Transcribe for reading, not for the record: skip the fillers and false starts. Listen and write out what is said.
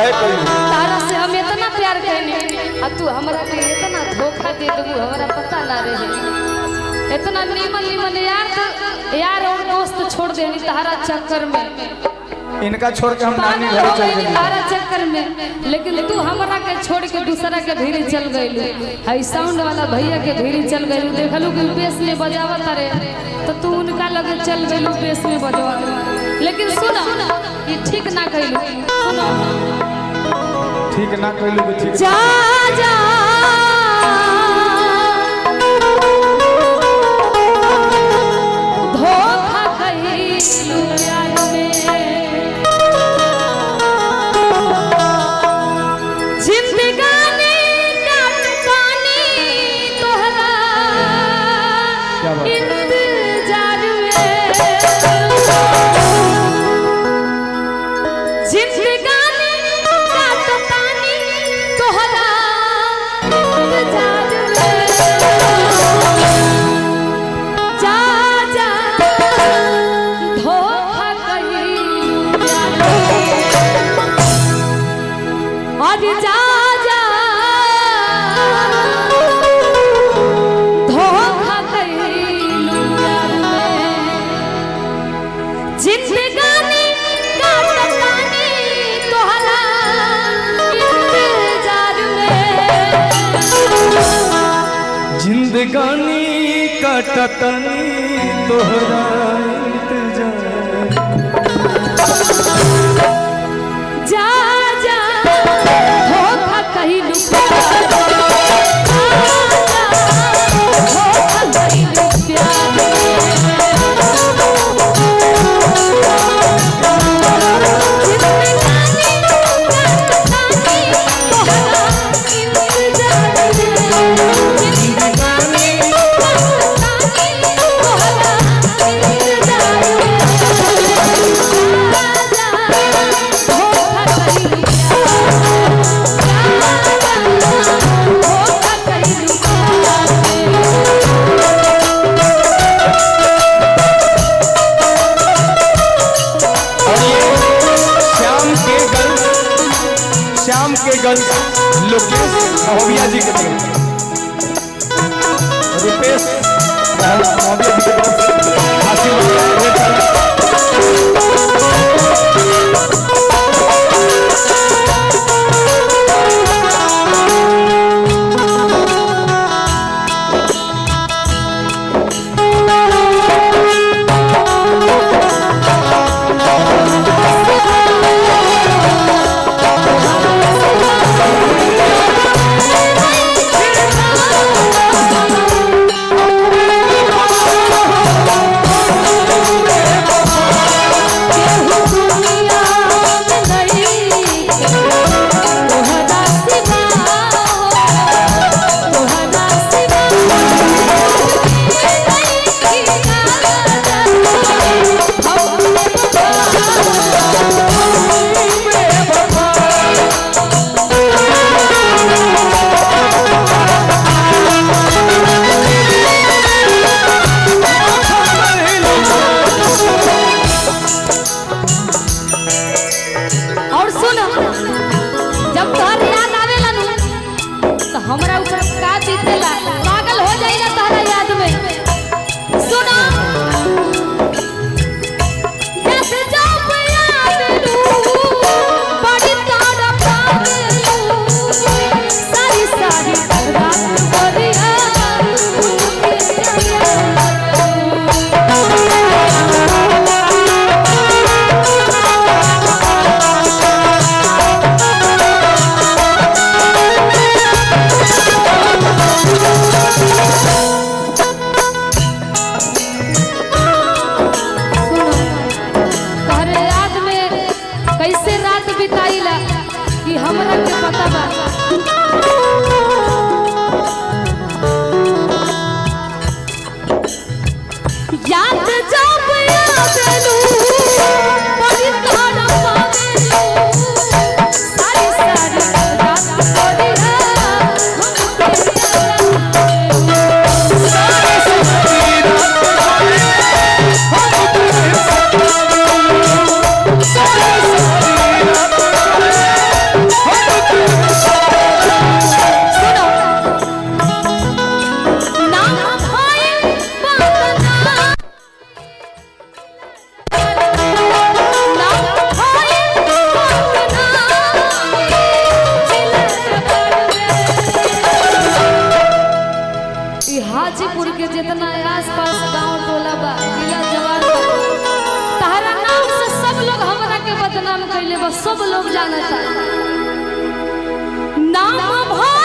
काहे करी तारा से हम इतना प्यार करने आ तू हमरा के इतना धोखा दे देबू हमरा पता ना रहे। इतना नीमन नीमन यार और दोस्त छोड़ देनी तारा चक्कर में। इनका छोड़ के हम नानी घर चल गए तारा चक्कर में, लेकिन तू हमरा के छोड़ के दूसरा के भीरी चल गइलू। हाई साउंड वाला भैया के भीरी चल गइलू। देखलू कि बेस में बजावत रे तो तू उनका लगे चल गइलू बेस में बजावत। लेकिन सुनो ये ठीक ना कइलू। सुनो ठीक ना कइलू तो ठीक जा जा धोखा कइलू प्यार में। जिंदगानी काटतानी तोहरा इंतजार में। जिंदगानी काटतानी तोहरा इंतजार में। जा जा धोखा कइलू प्यार में। और जा जा धोखा कइलू प्यार में। जिंदगानी काटतानी तोहरा इंतजार में। जिंदगानी काटतनी तोहरा इंतजार। जा जा धोखा कइलू प्यार में। धोखा कइलू प्यार में। जिंदगानी काटतानी तोहरा इंतजार में। जिंदगानी काटतानी तोहरा इंतजार में। जा जा धोखा कइलू प्यार में। धोखा कइलू प्यार में। और ये श्याम के गल लोकेश महोबिया जी के तरफ रुपेश महोबिया जी के तरफ हासिल हो गया है सारा। जा काम कैले बस सब लोग जानता नाम भर